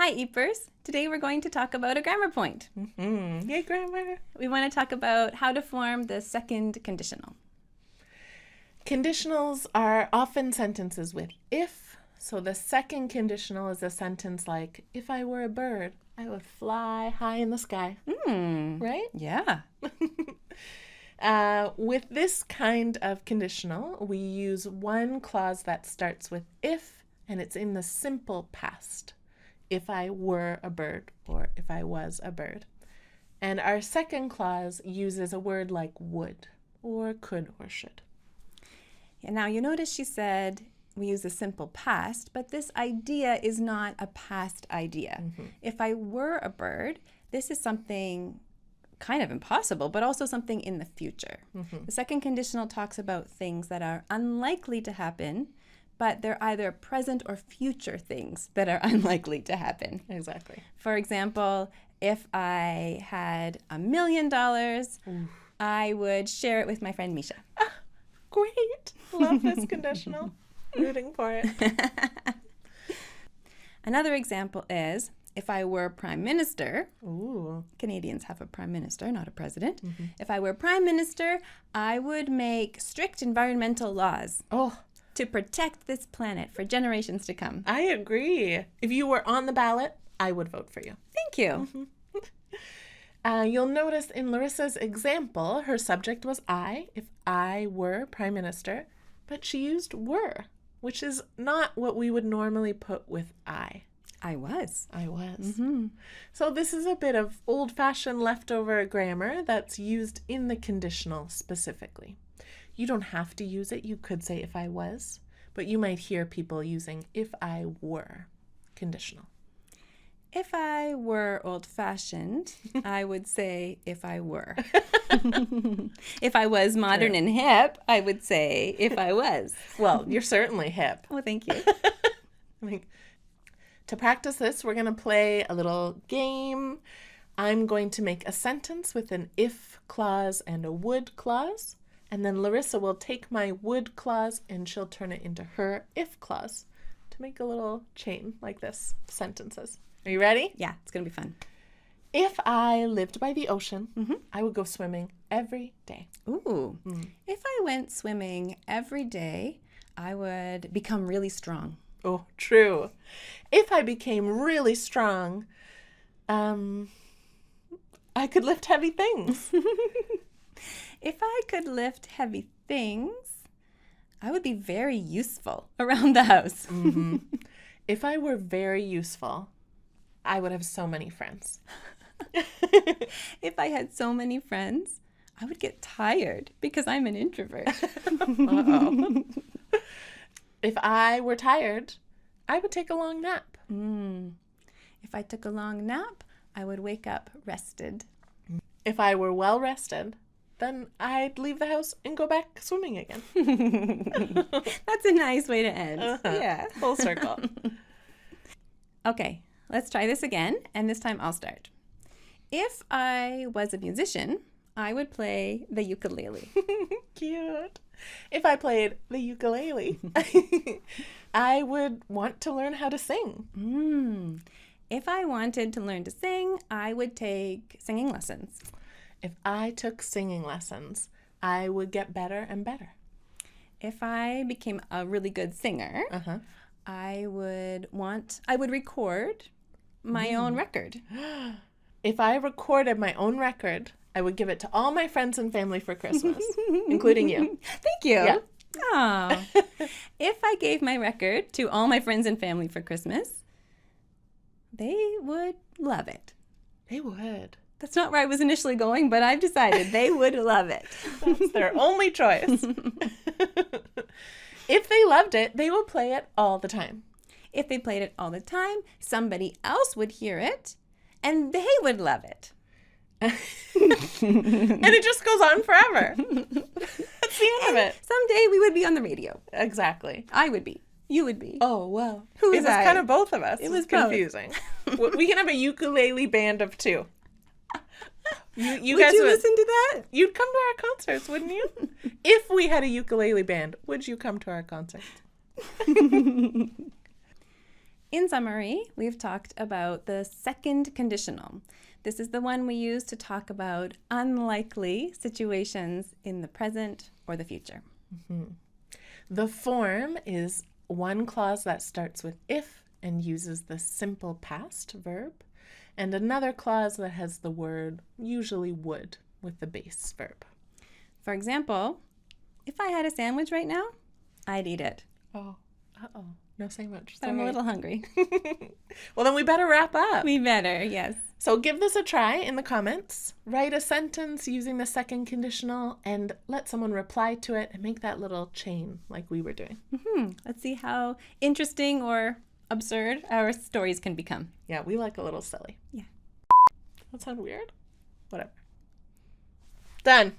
Hi, Eepers. Today we're going to talk about a grammar point. Mm-hmm. Yay, grammar. We want to talk about how to form the second conditional. Conditionals are often sentences with if. So the second conditional is a sentence like, if I were a bird, I would fly high in the sky. Right? Yeah. With this kind of conditional, we use one clause that starts with if, and it's in the simple past. If I were a bird, or if I was a bird. And our second clause uses a word like would, or could, or should. And now you notice she said we use a simple past, but this idea is not a past idea. If I were a bird, this is something kind of impossible, but also something in the future. The second conditional talks about things that are unlikely to happen, but they're either present or future things that are unlikely to happen. Exactly. For example, if I had $1 million, I would share it with my friend Misha. Great. Love this conditional. Rooting for it. Another example is, if I were prime minister, Ooh. Canadians have a prime minister, not a president. If I were prime minister, I would make strict environmental laws to protect this planet for generations to come. I agree. If you were on the ballot, I would vote for you. Thank you. You'll notice in Larissa's example, her subject was I, if I were prime minister, but she used were, which is not what we would normally put with I. I was. I was. So this is a bit of old-fashioned leftover grammar that's used in the conditional specifically. You don't have to use it. You could say if I was, but you might hear people using if I were conditional. If I were old-fashioned, I would say if I were. If I was modern and hip, I would say if I was. Well, you're certainly hip. Oh, thank you. To practice this, we're going to play a little game. I'm going to make a sentence with an if clause and a would clause. And then Larissa will take my would clause and she'll turn it into her if clause to make a little chain like this, sentences. Are you ready? Yeah, it's going to be fun. If I lived by the ocean, I would go swimming every day. Ooh. If I went swimming every day, I would become really strong. Oh, true. If I became really strong, I could lift heavy things. If I could lift heavy things, I would be very useful around the house. If I were very useful, I would have so many friends. If I had so many friends, I would get tired because I'm an introvert. Uh-oh. If I were tired, I would take a long nap. If I took a long nap, I would wake up rested. If I were well rested, then I'd leave the house and go back swimming again. That's a nice way to end. Yeah. Full circle. Okay, let's try this again, and this time I'll start. If I was a musician, I would play the ukulele. Cute. If I played the ukulele, I would want to learn how to sing. If I wanted to learn to sing, I would take singing lessons. If I took singing lessons, I would get better and better. If I became a really good singer, I would record my own record. If I recorded my own record, I would give it to all my friends and family for Christmas, including you. Thank you. Yeah. Oh. If I gave my record to all my friends and family for Christmas, they would love it. They would. That's not where I was initially going, but I've decided they would love it. That's their only choice. If they loved it, they would play it all the time. If they played it all the time, somebody else would hear it, and they would love it. And it just goes on forever. That's the end of it. Someday we would be on the radio. Exactly. I would be. You would be. Oh, well. Who It is was I? kind of both of us. It was It's confusing. We can have a ukulele band of two. You would guys you listen to that? You'd come to our concerts, wouldn't you? If we had a ukulele band, would you come to our concerts? In summary, we've talked about the second conditional. This is the one we use to talk about unlikely situations in the present or the future. The form is one clause that starts with if and uses the simple past verb, and another clause that has the word, usually would, with the base verb. For example, if I had a sandwich right now, I'd eat it. Oh, uh-oh. No sandwich. But I'm a little hungry. Well, then we better wrap up. We better, yes. So give this a try in the comments. Write a sentence using the second conditional and let someone reply to it and make that little chain like we were doing. Let's see how interesting or absurd our stories can become. Yeah, we like a little silly. Yeah. That sound weird? Whatever. Done.